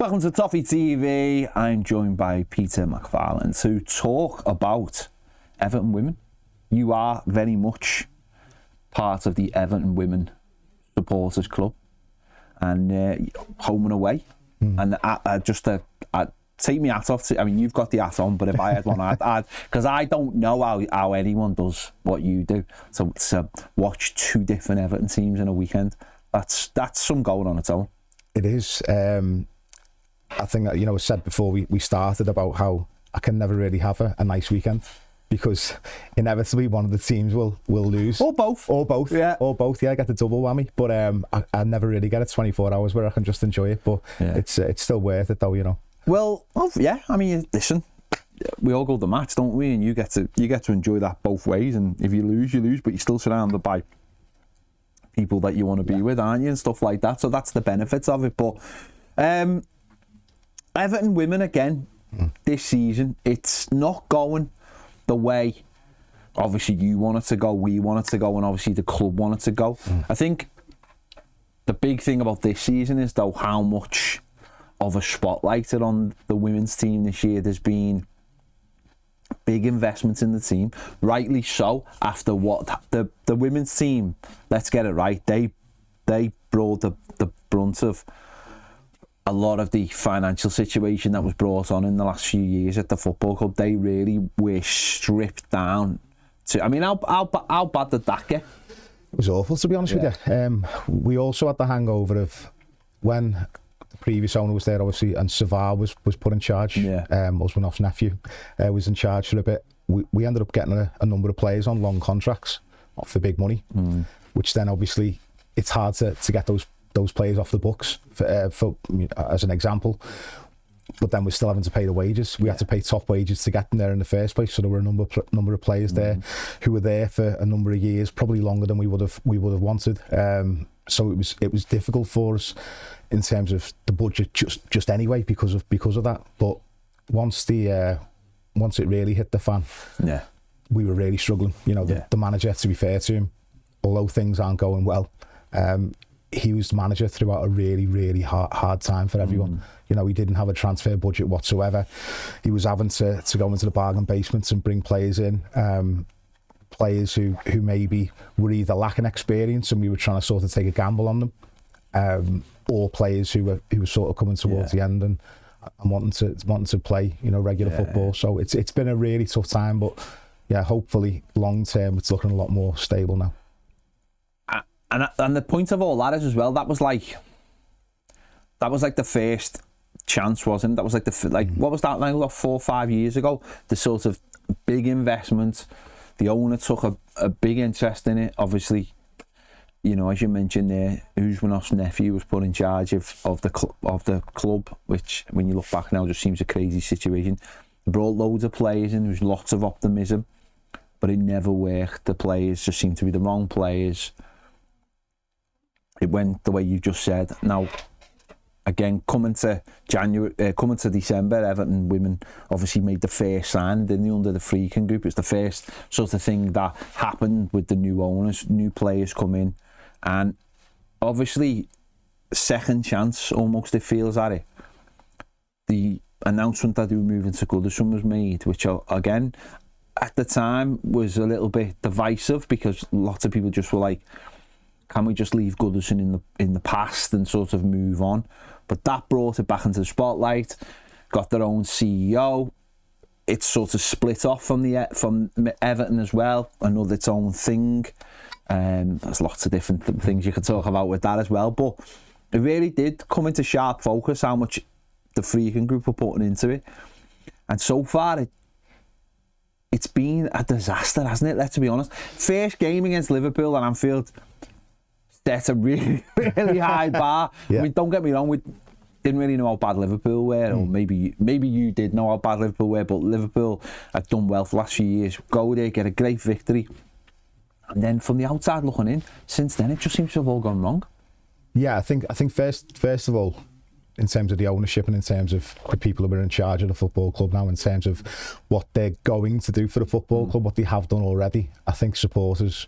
Welcome to Toffee TV. I'm joined by Peter McPartland to talk about Everton women. You are very much part of the Everton Women Supporters Club, and home and away. And take me hat off. I mean, you've got the hat on, but if I had one, I'd because I don't know how anyone does what you do. So to watch two different Everton teams in a weekend, that's some going on its own. It is. I think that, I said before we started about how I can never really have a nice weekend because inevitably one of the teams will lose. Or both. Yeah. I get the double whammy. But I never really get it 24 hours where I can just enjoy it. But it's still worth it though, Well, yeah. I mean, listen, we all go to the match, don't we? And you get to enjoy that both ways. And if you lose, you lose, but you're still surrounded by people that you want to be with, aren't you? And stuff like that. So that's the benefits of it. But Everton women again this season, it's not going the way obviously you want it to go, we want it to go, and obviously the club want it to go. I think the big thing about this season is though how much of a spotlight on the women's team this year. There's been big investments in the team, rightly so, after what the women's team, let's get it right, they brought the brunt of a lot of the financial situation that was brought on in the last few years at the football club. They really were stripped down to, I mean, how bad did that get? It was awful, to be honest with you. We also had the hangover of when the previous owner was there, obviously, and Savar was put in charge. Usmanoff's nephew was in charge for a bit. We ended up getting a number of players on long contracts for big money, which then obviously it's hard to get those players off the books for as an example, but then we're still having to pay the wages. We had to pay top wages to get them there in the first place, so there were a number of players there who were there for a number of years, probably longer than we would have wanted. So it was difficult for us in terms of the budget just anyway because of that. But once it really hit the fan, we were really struggling. The manager, to be fair to him, although things aren't going well, he was the manager throughout a really, really hard time for everyone. He didn't have a transfer budget whatsoever. He was having to go into the bargain basements and bring players in, players who maybe were either lacking experience and we were trying to sort of take a gamble on them, or players who were sort of coming towards the end and wanting to play, regular football. So it's been a really tough time, but hopefully long term it's looking a lot more stable now. And the point of all that is as well, that was like the first chance, wasn't it? That was like what was that, like 4 or 5 years ago? The sort of big investment. The owner took a big interest in it. Obviously, as you mentioned there, Usmanoff's nephew was put in charge of the club, which when you look back now just seems a crazy situation. Brought loads of players in. There was lots of optimism, but it never worked. The players just seemed to be the wrong players. It went the way you just said. Now, again, coming to December, Everton women obviously made the first sign, didn't they, under the Freaking Group. It's the first sort of thing that happened with the new owners, new players come in, and obviously second chance almost, it feels at it. The announcement that they were moving to Goodison was made, which again at the time was a little bit divisive because lots of people just were like, can we just leave Goodison in the past and sort of move on? But that brought it back into the spotlight, got their own CEO. It's sort of split off from Everton as well, another its own thing. There's lots of different things you could talk about with that as well, but it really did come into sharp focus how much the Freaking Group were putting into it. And so far, it's been a disaster, hasn't it? Let's be honest. First game against Liverpool at Anfield, set a really, really high bar. I mean, don't get me wrong, we didn't really know how bad Liverpool were, or maybe you did know how bad Liverpool were, but Liverpool have done well for the last few years. Go there, get a great victory, and then from the outside looking in, since then it just seems to have all gone wrong. Yeah, I think first of all, in terms of the ownership and in terms of the people who are in charge of the football club now, in terms of what they're going to do for the football club, what they have done already, I think supporters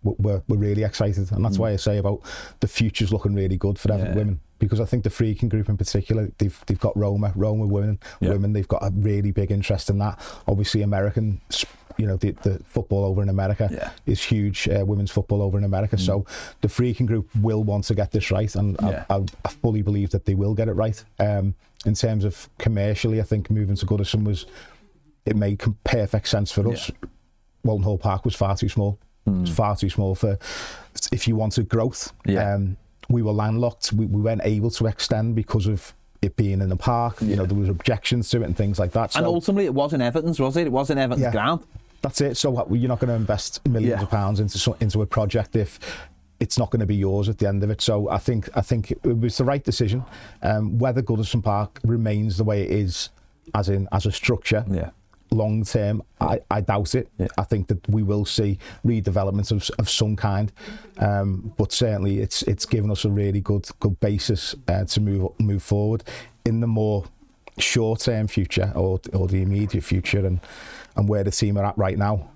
we're really excited, and that's why I say about the future's looking really good for Everton women, because I think the Freaking Group in particular, they've got Roma women, they've got a really big interest in that. Obviously American, you know, the football over in America is huge, women's football over in America, so the Freaking Group will want to get this right, and I fully believe that they will get it right. In terms of commercially, I think moving to Goodison it made perfect sense for us. Walton Hall Park was far too small. It was far too small for if you wanted growth. We were landlocked. We weren't able to extend because of it being in the park. You know, there was objections to it and things like that. So, and ultimately, it wasn't Everton's, was it? It wasn't Everton's ground. That's it. So you're not going to invest millions of pounds into a project if it's not going to be yours at the end of it. So I think it was the right decision. Whether Goodison Park remains the way it is, as a structure, long term, I doubt it. I think that we will see redevelopments of some kind, but certainly it's given us a really good basis to move forward in the more short term future or the immediate future, and where the team are at right now.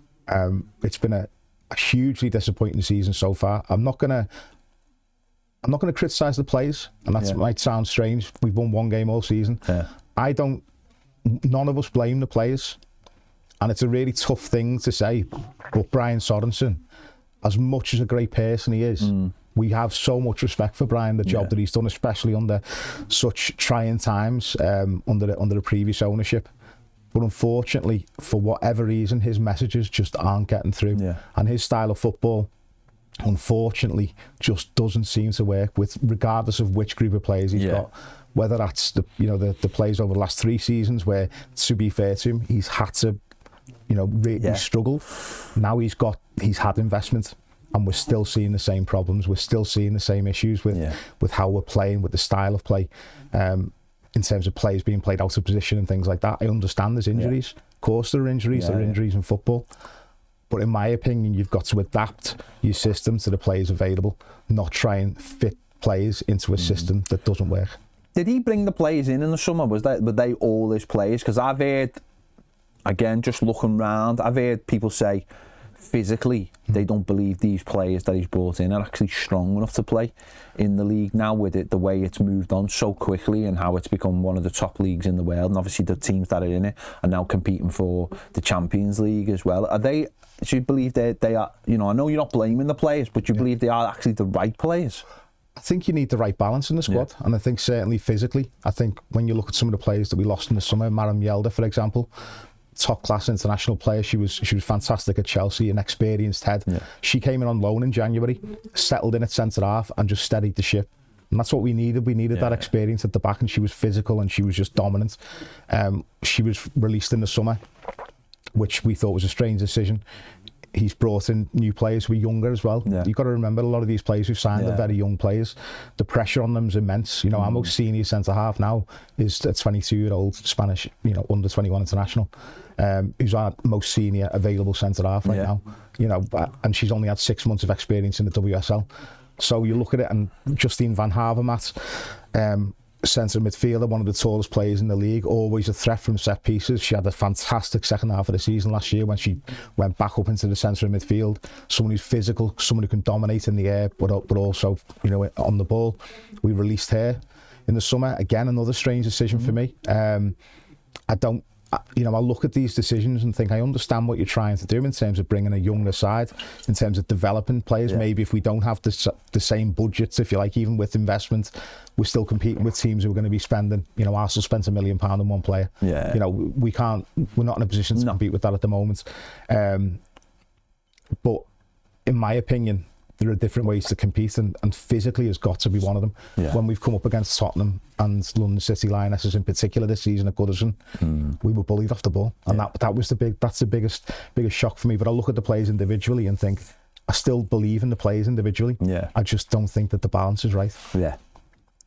It's been a hugely disappointing season so far. I'm not gonna criticise the players, and that might sound strange. We've won one game all season. None of us blame the players. And it's a really tough thing to say, but Brian Sorensen, as much as a great person he is, we have so much respect for Brian, the job that he's done, especially under such trying times, under the previous ownership. But unfortunately, for whatever reason, his messages just aren't getting through. And his style of football, unfortunately, just doesn't seem to work with, regardless of which group of players he's got. Whether that's the players over the last 3 seasons, where, to be fair to him, he's had to really struggle. Now he's had investment, and we're still seeing the same problems. We're still seeing the same issues with how we're playing, with the style of play, in terms of players being played out of position and things like that. I understand there's injuries. Of course there are injuries. There are injuries in football. But in my opinion, you've got to adapt your system to the players available, not try and fit players into a system that doesn't work. Did he bring the players in the summer? Were they all his players? Because I've heard, again, just looking round, I've heard people say physically they don't believe these players that he's brought in are actually strong enough to play in the league now, with it the way it's moved on so quickly and how it's become one of the top leagues in the world, and obviously the teams that are in it are now competing for the Champions League as well. Do you believe they are, I know you're not blaming the players, but do you believe they are actually the right players? I think you need the right balance in the squad, and I think certainly physically, I think when you look at some of the players that we lost in the summer, Maren Mjelde, for example, top class international player. She was fantastic at Chelsea, an experienced head. She came in on loan in January, settled in at centre half, and just steadied the ship. And that's what we needed. We needed that experience at the back, and she was physical and she was just dominant. She was released in the summer, which we thought was a strange decision. He's brought in new players who are younger as well. You've got to remember, a lot of these players who've signed are very young players. The pressure on them is immense. Our most senior centre half now is a 22-year-old Spanish, under 21 international, who's our most senior available centre half right now. And she's only had 6 months of experience in the WSL. So you look at it, and Justine van Havermaet, centre midfielder, one of the tallest players in the league, always a threat from set pieces. She had a fantastic second half of the season last year when she went back up into the centre of midfield. Someone who's physical, someone who can dominate in the air, but also on the ball. We released her in the summer. Again, another strange decision for me. I look at these decisions and think I understand what you're trying to do in terms of bringing a younger side, in terms of developing players. Maybe if we don't have the same budgets, if you like, even with investment, we're still competing with teams who are going to be spending, Arsenal spent £1 million on one player. We're not in a position to compete with that at the moment. But in my opinion, there are different ways to compete, and physically has got to be one of them. When we've come up against Tottenham and London City Lionesses in particular this season at Goodison, we were bullied off the ball, and that's the biggest shock for me. But I look at the players individually and think I still believe in the players individually. I just don't think that the balance is right.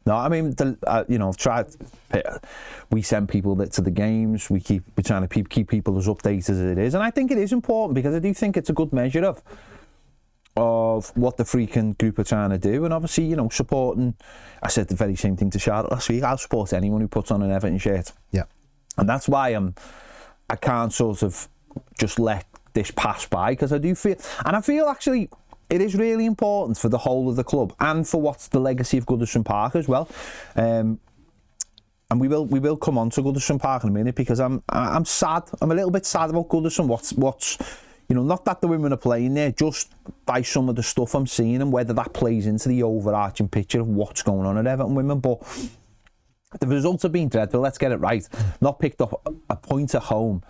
No, I mean, I've tried. We send people to the games. We're trying to keep people as updated as it is, and I think it is important, because I do think it's a good measure of what the Freaking Group are trying to do, and obviously, supporting. I said the very same thing to Charlotte last week. I'll support anyone who puts on an Everton shirt. And that's why I can't sort of just let this pass by, because I do feel, and I feel actually, it is really important for the whole of the club and for what's the legacy of Goodison Park as well. And we will come on to Goodison Park in a minute, because I'm sad. I'm a little bit sad about Goodison. What's not that the women are playing there, just by some of the stuff I'm seeing and whether that plays into the overarching picture of what's going on at Everton women. But the results have been dreadful. Let's get it right. Not picked up a point at home.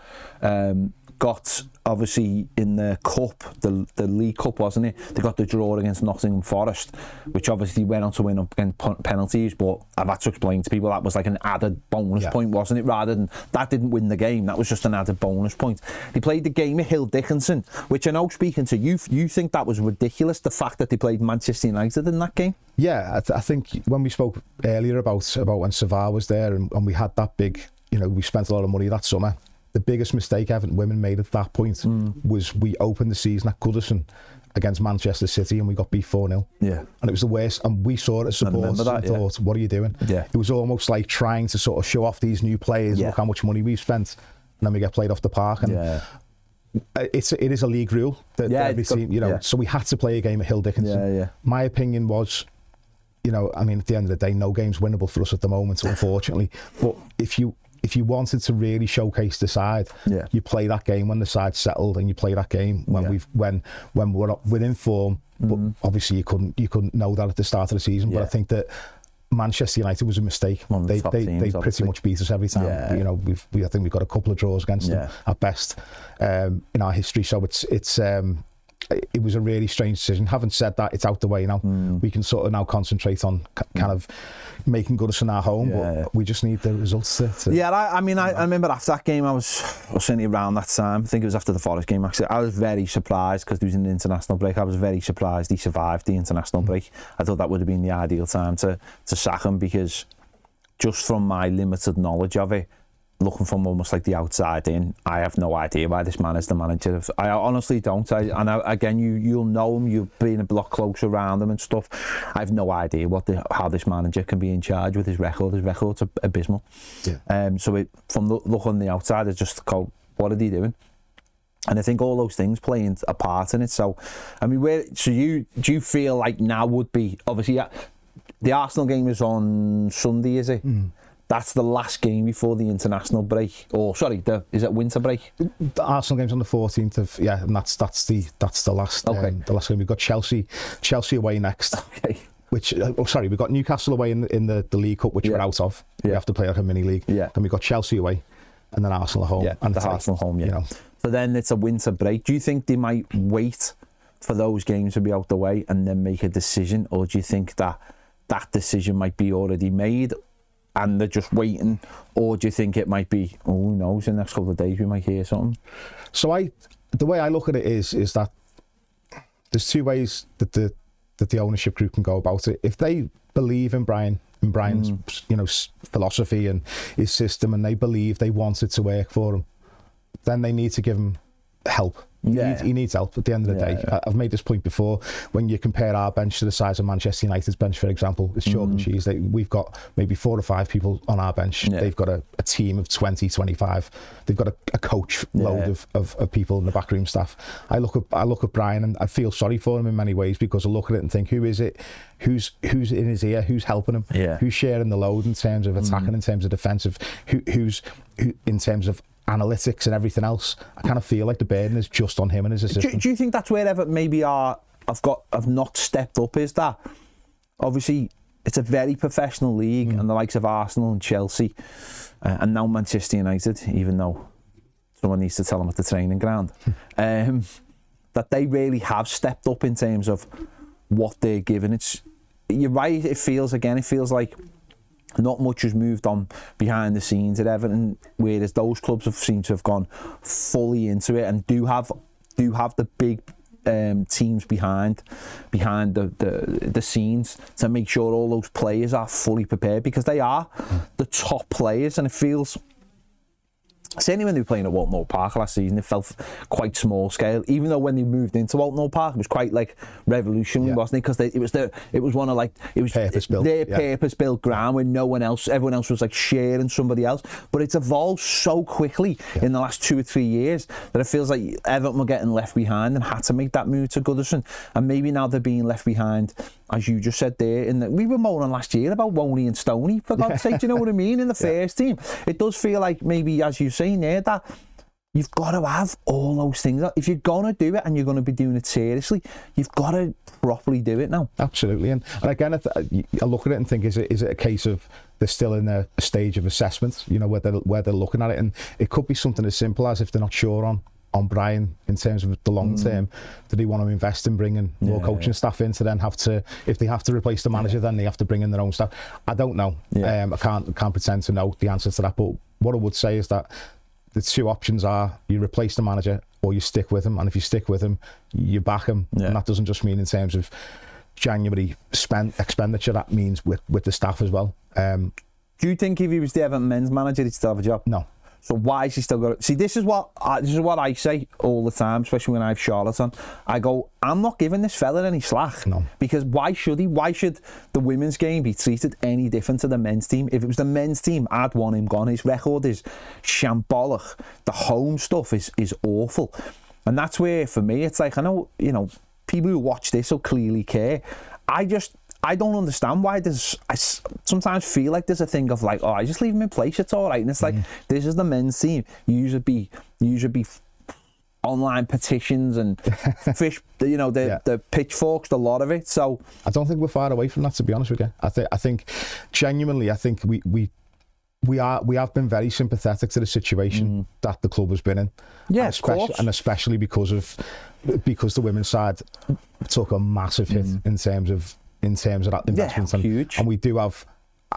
Got, obviously, in the cup, the League Cup, wasn't it? They got the draw against Nottingham Forest, which obviously went on to win up against penalties, but I've had to explain to people that was like an added bonus point, wasn't it? Rather than, that didn't win the game, that was just an added bonus point. They played the game at Hill Dickinson, which I know, speaking to you think that was ridiculous, the fact that they played Manchester United in that game? Yeah, I think when we spoke earlier about when Savar was there and we had that big, we spent a lot of money that summer. The biggest mistake Everton women made at that point was we opened the season at Goodison against Manchester City and we got beat 4-0. Yeah. And it was the worst. And we saw it as supporters and thought, what are you doing? Yeah. It was almost like trying to sort of show off these new players, look how much money we've spent, and then we get played off the park. And it is a league rule that every team, so we had to play a game at Hill Dickinson. My opinion was, at the end of the day, no game's winnable for us at the moment, unfortunately. But if you wanted to really showcase the side, you play that game when the side's settled, and you play that game when we're within form. But obviously you couldn't know that at the start of the season. But I think that Manchester United was a mistake. They pretty much beat us every time. I think we've got a couple of draws against them at best in our history. So it was a really strange decision. Having said that, it's out the way now. We can sort of now concentrate on kind of making Goodison our home, but we just need the results to... Yeah, I remember after that game, I was certainly around that time, I think it was after the Forest game actually, I was very surprised because there was an international break. I was very surprised he survived the international break. I thought that would have been the ideal time to sack him, because just from my limited knowledge of it, looking from almost like the outside in, I have no idea why this man is the manager. I honestly don't. Again, you'll know him. You've been a block closer around him and stuff. I have no idea how this manager can be in charge with his record. His record's abysmal. So from look on the outside, it's just go, what are they doing? And I think all those things playing a part in it. So, do you feel like now would be, obviously, the Arsenal game is on Sunday, is it? That's the last game before the international break. Is it winter break? The Arsenal game's on the 14th of, and that's the last the last game. We've got Chelsea away next. Okay. Which we've got Newcastle away in the League Cup, which we're out of. We have to play like a mini league. Then we've got Chelsea away, and then Arsenal at home. And the Arsenal home. So then it's a winter break. Do you think they might wait for those games to be out the way and then make a decision, or do you think that decision might be already made and they're just waiting, or do you think it might be, who knows, in the next couple of days we might hear something? So the way I look at it is that there's two ways that the ownership group can go about it. If they believe in Brian's philosophy and his system, and they believe they want it to work for him, then they need to give him help. He needs help at the end of the day. I've made this point before. When you compare our bench to the size of Manchester United's bench, for example, it's chalk and cheese. We've got maybe 4 or 5 people on our bench. They've got a team of 20, 25. They've got a coach load of people in the backroom staff. I look at Brian and I feel sorry for him in many ways, because I look at it and think, who is it? Who's in his ear? Who's helping him? Who's sharing the load in terms of attacking, in terms of defensive? Who in terms of analytics and everything else? I kind of feel like the burden is just on him and his assistant. Do you think that's where Everton maybe have not stepped up? Is that obviously it's a very professional league, and the likes of Arsenal and Chelsea and now Manchester United, even though someone needs to tell them at the training ground, that they really have stepped up in terms of what they're giving. You're right, it feels like not much has moved on behind the scenes at Everton, whereas those clubs have seemed to have gone fully into it and do have the big teams behind the scenes to make sure all those players are fully prepared, because they are the top players, and it feels certainly when they were playing at Walton Park last season, it felt quite small scale. Even though when they moved into Walton Park, it was quite like revolutionary, wasn't it? Because it was one of like their purpose-built ground where everyone else was like sharing somebody else. But it's evolved so quickly in the last 2 or 3 years that it feels like Everton were getting left behind and had to make that move to Goodison. And maybe now they're being left behind, as you just said there. We were moaning last year about Woney and Stoney, for God's sake. Do you know what I mean? In the first team, it does feel like maybe, as you saying there, that you've got to have all those things. If you're going to do it and you're going to be doing it seriously, you've got to properly do it now. Absolutely. And again, I look at it and think, is it a case of they're still in a stage of assessment, where they're looking at it, and it could be something as simple as, if they're not sure on Brian in terms of the long term, do they want to invest in bringing more coaching staff in to then if they have to replace the manager, then they have to bring in their own staff? I don't know. I can't pretend to know the answer to that, but what I would say is that the two options are, you replace the manager or you stick with him, and if you stick with him, you back him, and that doesn't just mean in terms of January expenditure, that means with the staff as well. Do you think if he was the Everton men's manager, he'd still have a job? No. So why is he still got it? See, this is what I say all the time, especially when I have Charlotte on. I go, I'm not giving this fella any slack. No. Because why should he? Why should the women's game be treated any different to the men's team? If it was the men's team, I'd want him gone. His record is shambolic. The home stuff is awful. And that's where, for me, it's like, I know, people who watch this will clearly care. I don't understand why I sometimes feel like there's a thing of like, I just leave him in place, it's all right. And it's like, this is the men's team. You should be online petitions and the pitchforks, the lot of it. So I don't think we're far away from that, to be honest with you. I think genuinely, we have been very sympathetic to the situation that the club has been in. Yeah, of course. And especially because the women's side took a massive hit in terms of that investment. Huge. And we do have,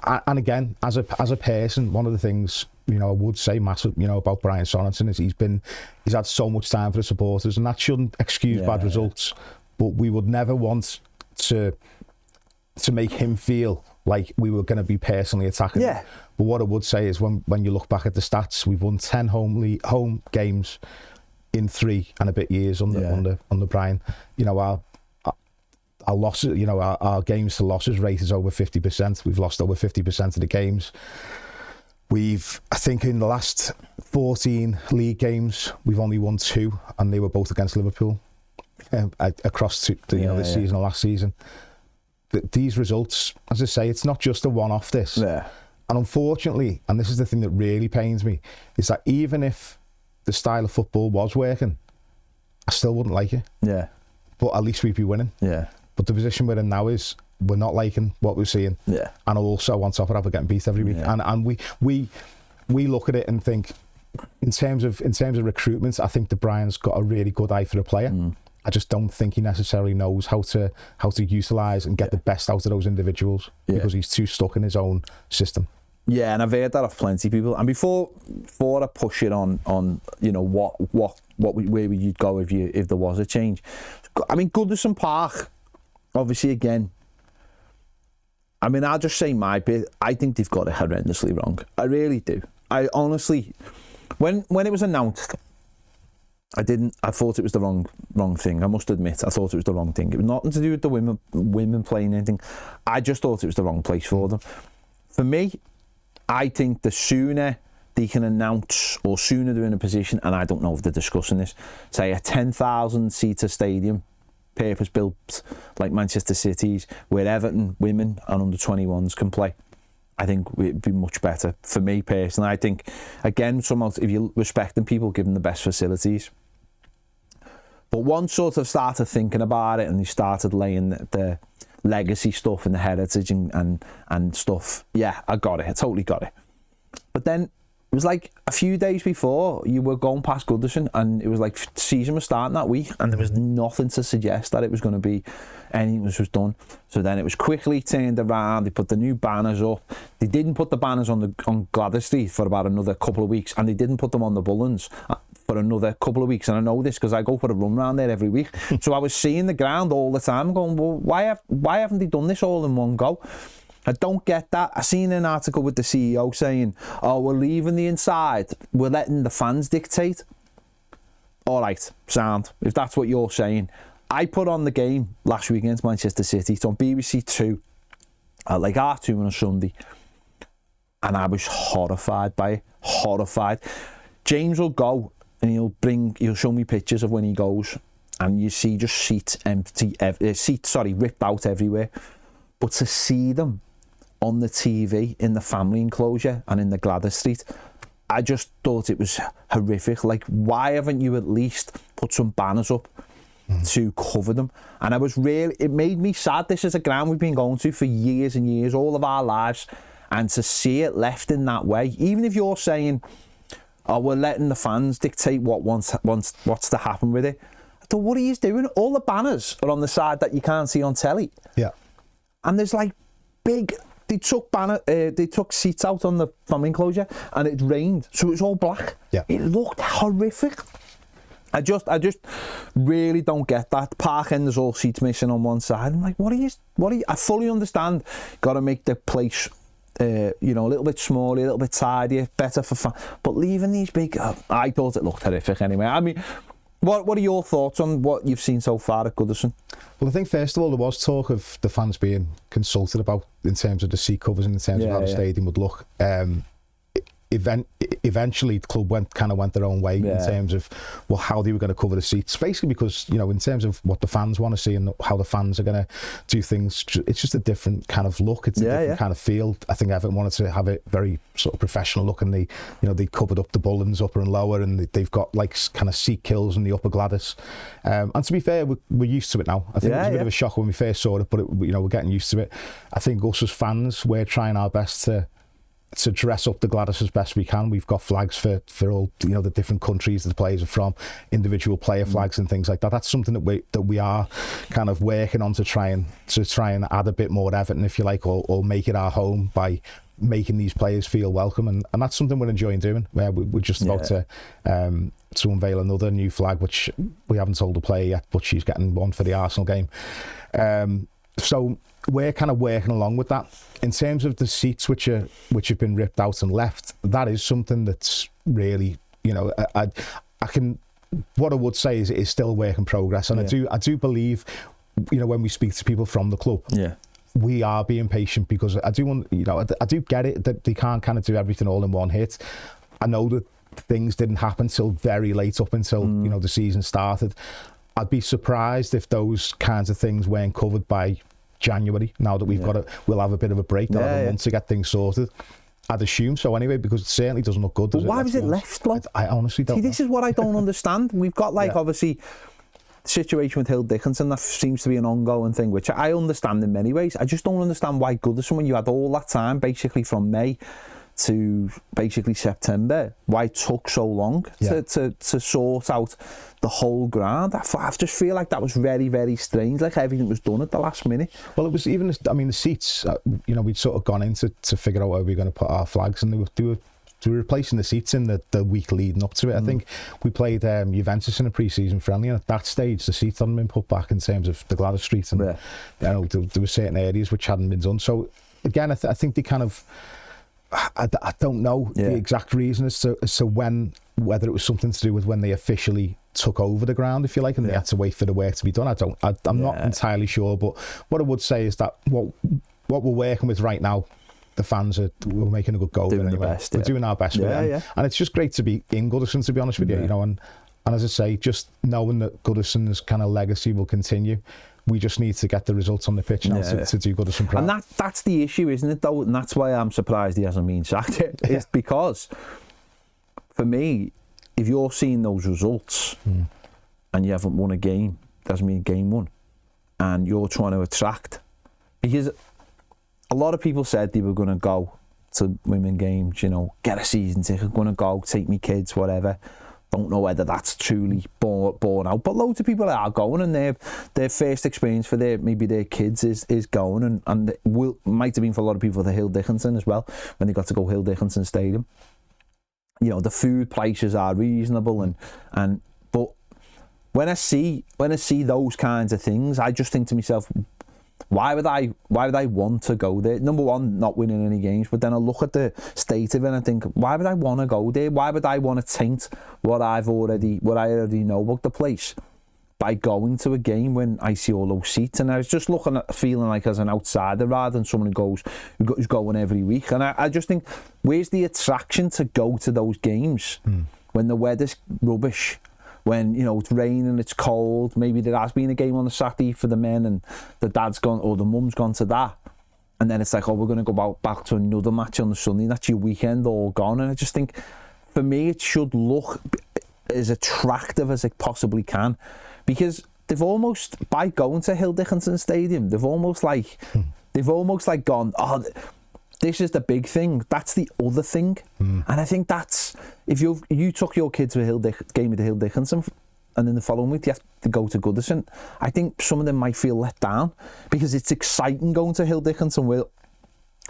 and again, as a person, one of the things I would say massive about Brian Sorensen is he's had so much time for the supporters, and that shouldn't excuse bad results, but we would never want to make him feel like we were going to be personally attacking him. But what I would say is, when you look back at the stats, we've won 10 home games in 3 and a bit years under Brian. Our losses, our games to losses rate is over 50%. We've lost over 50% of the games. I think in the last 14 league games, we've only won 2, and they were both against Liverpool across this season or last season. These results, as I say, it's not just a one-off this. Yeah. And unfortunately, and this is the thing that really pains me, is that even if the style of football was working, I still wouldn't like it. Yeah. But at least we'd be winning. Yeah. But the position we're in now is we're not liking what we're seeing. Yeah. And also on top of that, we're getting beat every week. Yeah. And we look at it and think, in terms of recruitment, I think that Brian's got a really good eye for a player. I just don't think he necessarily knows how to utilise and get the best out of those individuals because he's too stuck in his own system. Yeah, and I've heard that of plenty of people. And before I push it on where would you go if there was a change? I mean, Goodison Park, obviously, again, I mean, I'll just say my bit. I think they've got it horrendously wrong. I really do. I honestly, when it was announced, I thought it was the wrong thing. I must admit, I thought it was the wrong thing. It was nothing to do with the women playing anything. I just thought it was the wrong place for them. For me, I think the sooner they can announce, or sooner they're in a position, and I don't know if they're discussing this, say a 10,000-seater stadium, purpose-built like Manchester City's, where Everton women and under-21s can play. I think it'd be much better for me personally. I think, again, somehow, if you're respecting people, give them the best facilities. But once sort of started thinking about it and they started laying the legacy stuff and the heritage and stuff, yeah, I got it. I totally got it. But then it was like a few days before you were going past Goodison, and it was like season was starting that week, and there was nothing to suggest that it was going to be anything was done. So then it was quickly turned around. They put the new banners up. They didn't put the banners on Gladys Street for about another couple of weeks, and they didn't put them on the Bullens for another couple of weeks. And I know this because I go for a run round there every week. So I was seeing the ground all the time going, well, why haven't they done this all in one go? I don't get that. I seen an article with the CEO saying, oh, we're leaving the inside. We're letting the fans dictate. All right, sound. If that's what you're saying. I put on the game last week against Manchester City. It's on BBC 2 at like 2:30 on a Sunday. And I was horrified by it. Horrified. James will go and he'll show me pictures of when he goes. And you see just seats ripped out everywhere. But to see them on the TV in the family enclosure and in the Gladys Street, I just thought it was horrific. Like, why haven't you at least put some banners up to cover them? And it made me sad. This is a ground we've been going to for years and years, all of our lives, and to see it left in that way, even if you're saying, oh, we're letting the fans dictate what's to happen with it. I thought, what are you doing? All the banners are on the side that you can't see on telly. Yeah. And there's like big... They took seats out on the family enclosure and it rained, so it was all black. Yeah. It looked horrific. I just really don't get that. Park End, there's all seats missing on one side. I'm like, what are you? I fully understand. Got to make the place, a little bit smaller, a little bit tidier, better for fans. But leaving these big, I thought it looked horrific anyway. I mean, what are your thoughts on what you've seen so far at Goodison? Well, I think first of all there was talk of the fans being consulted about in terms of the seat covers and in terms of how the stadium would look. Eventually the club went their own way in terms of how they were going to cover the seats, basically because in terms of what the fans want to see and how the fans are going to do things, it's just a different kind of look. It's a different kind of feel. I think Everton wanted to have it very sort of professional look, and they covered up the Bullens upper and lower, and they've got like kind of seat kills in the upper Gladys, and to be fair, we're used to it now. I think it was a bit of a shock when we first saw it, but we're getting used to it. I think us as fans, we're trying our best to dress up the Gladys as best we can. We've got flags for all the different countries that the players are from, individual player flags and things like that. That's something that we are kind of working on to try and add a bit more Everton, if you like, or make it our home by making these players feel welcome, and that's something we're enjoying doing. Where we're just about to unveil another new flag, which we haven't told the player yet, but she's getting one for the Arsenal game. So we're kind of working along with that. In terms of the seats which have been ripped out and left, that is something that's really, what I would say is it is still a work in progress. And I do believe, when we speak to people from the club, we are being patient, because I do get it that they can't kind of do everything all in one hit. I know that things didn't happen till very late, up until the season started. I'd be surprised if those kinds of things weren't covered by January. Now that we'll have a bit of a break, they'll have a month to get things sorted. I'd assume so anyway, because it certainly doesn't look good. But why was it left? Like, I honestly don't know. This is what I don't understand. We've got obviously the situation with Hill Dickinson, that seems to be an ongoing thing, which I understand in many ways. I just don't understand why Goodison, when you had all that time, basically from May to basically September, why it took so long to sort out the whole ground. I just feel like that was very, very strange, like everything was done at the last minute. Well, it was even, the seats, we'd sort of gone in to figure out where we were going to put our flags, and they were replacing the seats in the week leading up to it. I think we played Juventus in a pre-season friendly, and at that stage the seats hadn't been put back in terms of the Gladys Street, and there were certain areas which hadn't been done. So again, I think they kind of, I don't know the exact reason as to whether it was something to do with when they officially took over the ground, if you like, and they had to wait for the work to be done. I'm not entirely sure, but what I would say is that what we're working with right now, the fans we're making a good go of it anyway. We're doing our best with it, and it's just great to be in Goodison, to be honest with you, and as I say, just knowing that Goodison's kind of legacy will continue. We just need to get the results on the pitch now to do Goodison proud. And that's the issue, isn't it, though? And that's why I'm surprised he hasn't been sacked. It's because, for me, if you're seeing those results and you haven't won a game, doesn't mean game won. And you're trying to attract. Because a lot of people said they were going to go to women games, get a season ticket, going to go, take me kids, whatever. Don't know whether that's truly borne out, but loads of people are going, and their first experience for their kids is going, and it might have been for a lot of people the Hill Dickinson as well, when they got to go Hill Dickinson Stadium. The food prices are reasonable, but when I see those kinds of things, I just think to myself, why would I want to go there? Number one, not winning any games, but then I look at the state of it and I think, why would I want to go there? Why would I want to taint what I already know about the place by going to a game when I see all those seats? And I was just feeling like as an outsider rather than someone who's going every week. And I just think, where's the attraction to go to those games when the weather's rubbish? When, it's raining, it's cold, maybe there has been a game on the Saturday for the men and the dad's gone or the mum's gone to that. And then it's like, we're going to go back to another match on the Sunday. That's your weekend all gone. And I just think, for me, it should look as attractive as it possibly can. Because they've almost, by going to Hill Dickinson Stadium, they've almost gone, this is the big thing. That's the other thing. And I think that's, if you took your kids to a game of the Hill Dickinson and then the following week you have to go to Goodison, I think some of them might feel let down because it's exciting going to Hill Dickinson. Well,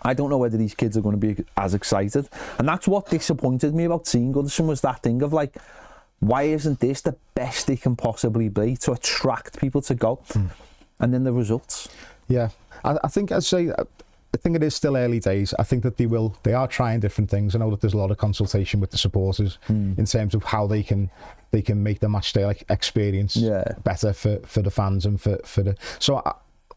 I don't know whether these kids are going to be as excited. And that's what disappointed me about seeing Goodison, was that thing of like, why isn't this the best it can possibly be to attract people to go? And then the results. Yeah, I think I think it is still early days. I think that they are trying different things. I know that there's a lot of consultation with the supporters in terms of how they can make the match day experience better for the fans and for the. So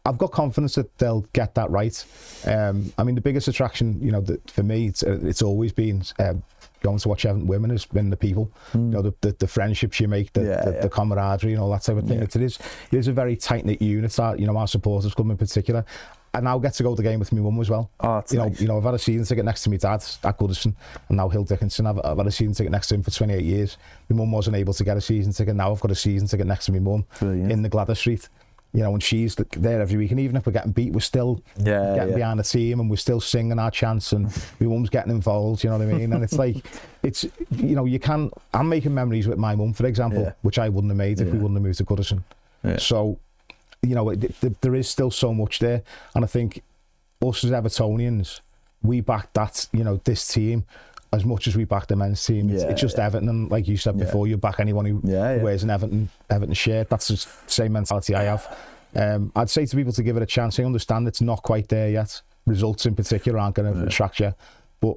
I've got confidence that they'll get that right. I mean, the biggest attraction, for me, it's always been going to watch Everton women has been the people. The friendships you make, the camaraderie and all that type of thing. It is a very tight knit unit. Our supporters club in particular. I now get to go to the game with my mum as well. Nice. I've had a season ticket next to my dad at Goodison, and now Hill Dickinson. I've had a season ticket next to him for 28 years. My mum wasn't able to get a season ticket. Now I've got a season ticket next to my mum in the Gladys Street. And she's there every week. And even if we're getting beat, we're still getting behind the team and we're still singing our chants and my mum's getting involved, you know what I mean? And it's like, I'm making memories with my mum, for example, which I wouldn't have made if we wouldn't have moved to Goodison. So, there is still so much there. And I think us as Evertonians, we back that, this team as much as we back the men's team. It's just Everton, and like you said before, you back anyone who wears an Everton shirt. That's the same mentality I have. I'd say to people to give it a chance. I understand it's not quite there yet. Results in particular aren't going to attract you. But,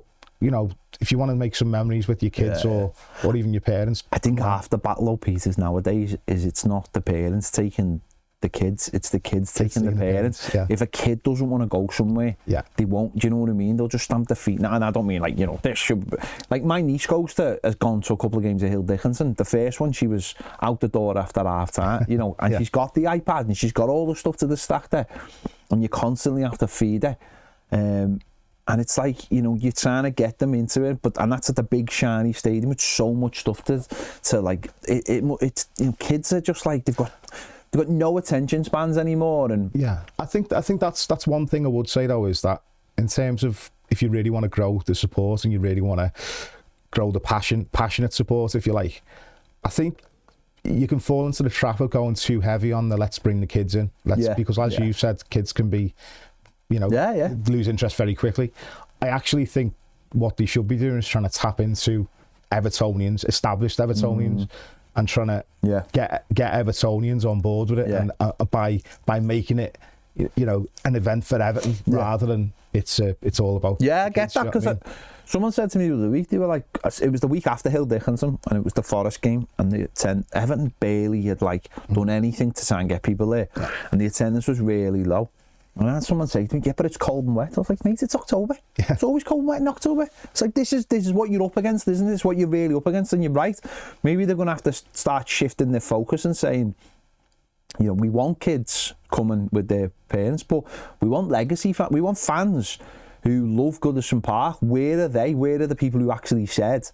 if you want to make some memories with your kids or even your parents. I think half the battle of Peters nowadays is it's not the parents taking the kids, it's the kids taking the parents. If a kid doesn't want to go somewhere, they won't. Do you know what I mean? They'll just stamp their feet. Now, and I don't mean this should. Like my niece has gone to a couple of games at Hill Dickinson. The first one, she was out the door after half time. And she's got the iPad and she's got all the stuff to the stack there, and you constantly have to feed her. And it's like you're trying to get them into it, and that's at the big shiny stadium with so much stuff to like. It's kids are just like they've got no attention spans anymore. And I think that's one thing I would say though, is that in terms of if you really want to grow the support and you really want to grow the passionate support, if you like, I think you can fall into the trap of going too heavy on the let's bring the kids in. Because as you said, kids can be, lose interest very quickly. I actually think what they should be doing is trying to tap into Evertonians, established Evertonians, and trying to get Evertonians on board with it, and by making it, an event for Everton rather than it's all about. I get that, because someone said to me the other week, they were like, it was the week after Hill Dickinson, and it was the Forest game, and Everton barely had done anything to try and get people there, and the attendance was really low. And I had someone say to me, but it's cold and wet. I was like, mate, it's October. It's always cold and wet in October. It's like, this is what you're up against, isn't it? It's what you're really up against, and you're right. Maybe they're going to have to start shifting their focus and saying, we want kids coming with their parents, but we want legacy fans. We want fans who love Goodison Park. Where are they? Where are the people who actually said,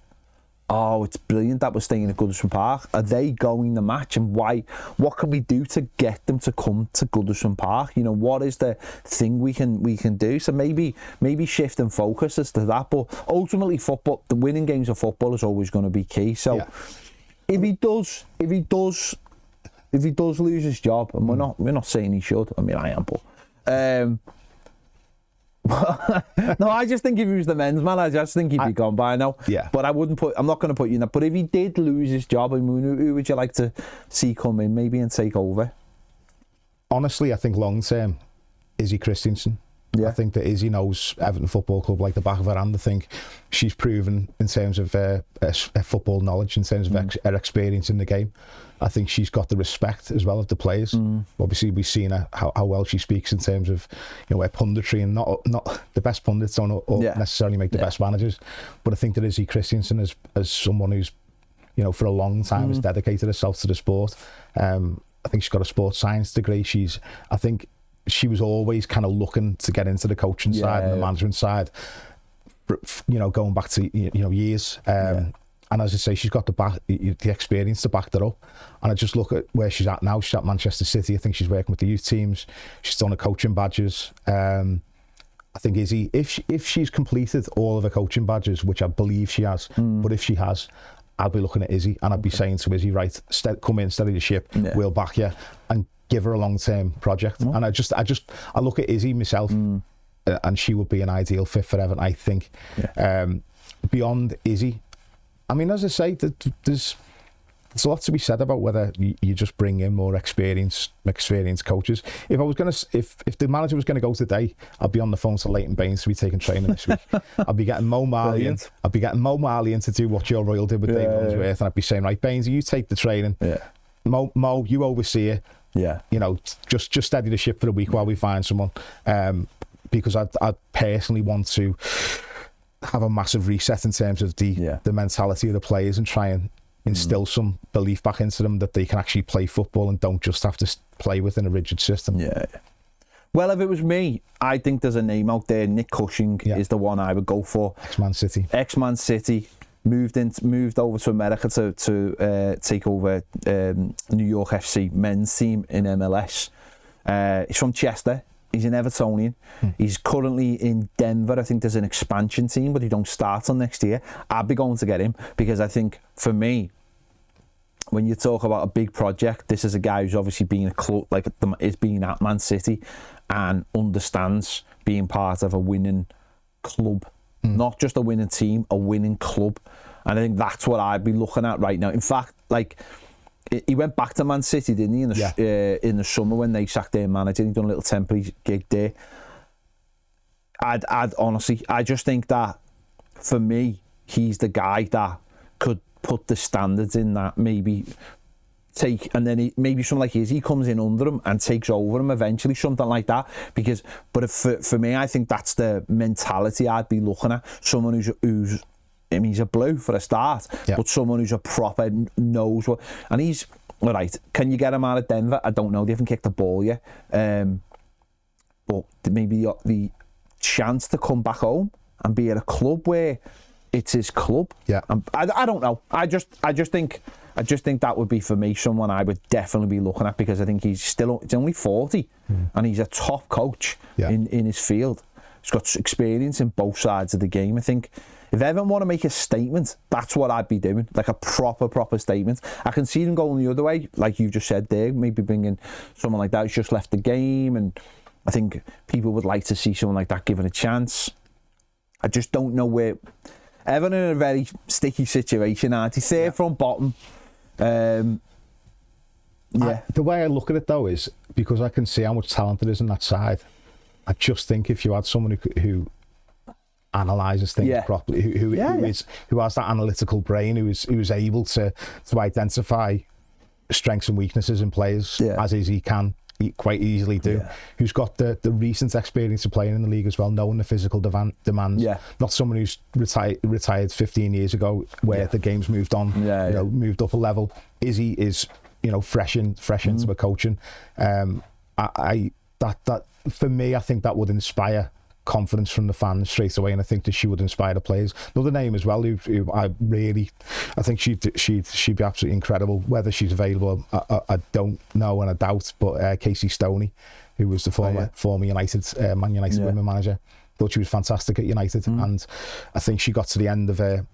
oh, it's brilliant that we're staying at Goodison Park? Are they going the match, and why? What can we do to get them to come to Goodison Park? What is the thing we can do? So maybe shift and focus as to that. But ultimately, football, the winning games of football is always going to be key. So if he does lose his job, and we're not saying he should. I mean, I am, but. No, I just think if he was the men's man, I just think he'd be gone by now. But I'm not going to put you in that. But if he did lose his job, I mean, who would you like to see come in maybe and take over? Honestly, I think long term, Izzy Christensen. Yeah. I think that Izzy knows Everton Football Club like the back of her hand. I think she's proven in terms of her football knowledge, in terms of her experience in the game. I think she's got the respect as well of the players. Obviously, we've seen how well she speaks in terms of, you know, her punditry, and not the best pundits don't necessarily make the best managers. But I think that Izzy Christensen, as someone who's, you know, for a long time has dedicated herself to the sport. I think she's got a sports science degree. I think she was always kind of looking to get into the coaching side and the management side, you know, going back to, you know, years. And as I say, she's got the experience to back that up. And I just look at where she's at now. She's at Manchester City. I think she's working with the youth teams. She's done her coaching badges. I think Izzy, if she's completed all of her coaching badges, which I believe she has, but if she has, I'd be looking at Izzy and I'd be saying to Izzy, right, come in, steady the ship, we'll back you, and give her a long-term project. And I look at Izzy myself, and she would be an ideal fit for Everton, I think. Beyond Izzy, I mean, as I say, there's a lot to be said about whether you just bring in more experienced coaches. If the manager was gonna go today, I'd be on the phone to Leighton Baines to be taking training this week. I'd be getting Mo Marley in to do what Joe Royal did with David Unsworth, and I'd be saying, right, Baines, you take the training. Mo, you oversee it. You know, just steady the ship for a week while we find someone. Because I personally want to have a massive reset in terms of the mentality of the players, and try and instill some belief back into them that they can actually play football and don't just have to play within a rigid system. Well, if it was me, I think there's a name out there. Nick Cushing is the one I would go for. Ex-Man City. Moved over to America to take over New York FC men's team in MLS. He's from Chester. He's an Evertonian. He's currently in Denver. I think there's an expansion team, but he don't start till next year. I'd be going to get him, because I think, for me, when you talk about a big project, this is a guy who's obviously been is being at Man City and understands being part of a winning club. Not just a winning team, a winning club. And I think that's what I'd be looking at right now. In fact, like, he went back to Man City, didn't he, in the summer when they sacked their manager. He done a little temporary gig there. I'd honestly, I just think that, for me, he's the guy that could put the standards in that maybe take, and then maybe someone like Izzy comes in under him and takes over him eventually, something like that. For me, I think that's the mentality I'd be looking at. Someone who's I mean, he's a blue for a start, but someone who's a proper knows what. And he's all right. Can you get him out of Denver? I don't know. They haven't kicked the ball yet. But maybe the chance to come back home and be at a club where it's his club. I don't know. I just think that would be, for me, someone I would definitely be looking at, because I think he's only 40 and he's a top coach in his field. He's got experience in both sides of the game. I think if Everton want to make a statement, that's what I'd be doing, like a proper statement. I can see them going the other way, like you just said there, maybe bringing someone like that who's just left the game, and I think people would like to see someone like that given a chance. I just don't know where. Everton in a very sticky situation, aren't they? Third from bottom. The way I look at it, though, is because I can see how much talent there is on that side. I just think if you had someone who analyses things properly, who has that analytical brain, who is able to identify strengths and weaknesses in players, as Izzy can quite easily do, who's got the recent experience of playing in the league as well, knowing the physical demands, not someone who's retired 15 years ago where the game's moved on, moved up a level. Izzy is, fresh into the coaching. That for me, I think that would inspire confidence from the fans straight away, and I think that she would inspire the players. Another name as well, who I think she'd be absolutely incredible. Whether she's available, I don't know, and I doubt. But Casey Stoney, who was the former United Man United women manager, thought she was fantastic at United, and I think she got to the end of her.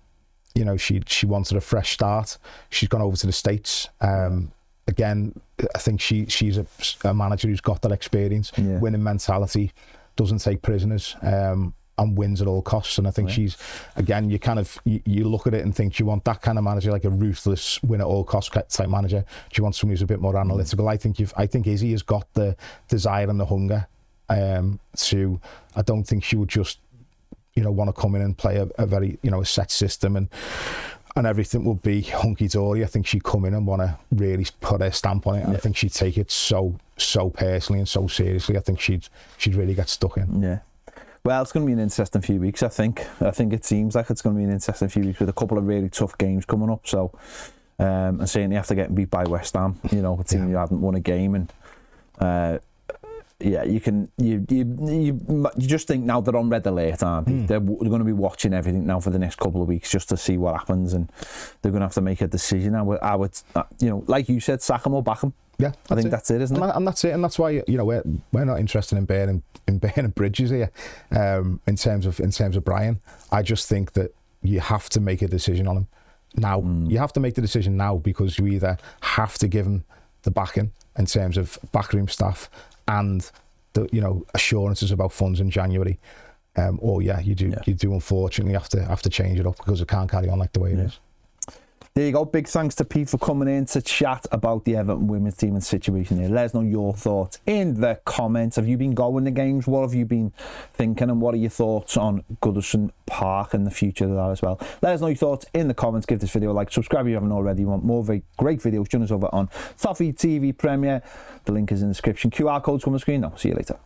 She wanted a fresh start. She's gone over to the States. Again, I think she's a manager who's got that experience, winning mentality, doesn't take prisoners, and wins at all costs. And I think she's, again, you look at it and think, do you want that kind of manager, like a ruthless, win at all costs type manager? Do you want someone who's a bit more analytical? I think Izzy has got the desire and the hunger to, I don't think she would just, want to come in and play a very, a set system and everything will be hunky-dory. I think she'd come in and want to really put her stamp on it. And I think she'd take it so personally and so seriously. I think she'd really get stuck in. Yeah. Well, it's going to be an interesting few weeks, I think. I think it seems like it's going to be an interesting few weeks with a couple of really tough games coming up. So, and certainly after getting beat by West Ham, a team who hadn't won a game, and you just think now they're on red alert, aren't they? They're going to be watching everything now for the next couple of weeks just to see what happens, and they're going to have to make a decision. I would, like you said, sack them or back them. Yeah, I think that's it, isn't it? And that's it, and that's why we're not interested in burning bridges here. In terms of Brian, I just think that you have to make a decision on him now. You have to make the decision now, because you either have to give him the backing in terms of backroom staff and the assurances about funds in January, or you do unfortunately have to change it up, because it can't carry on like the way it is. There you go. Big thanks to Pete for coming in to chat about the Everton women's team and situation here. Let us know your thoughts in the comments. Have you been going to games? What have you been thinking? And what are your thoughts on Goodison Park and the future of that as well? Let us know your thoughts in the comments. Give this video a like. Subscribe if you haven't already. You want more great videos? Join us over on Toffee TV Premier. The link is in the description. QR code's on the screen now. See you later.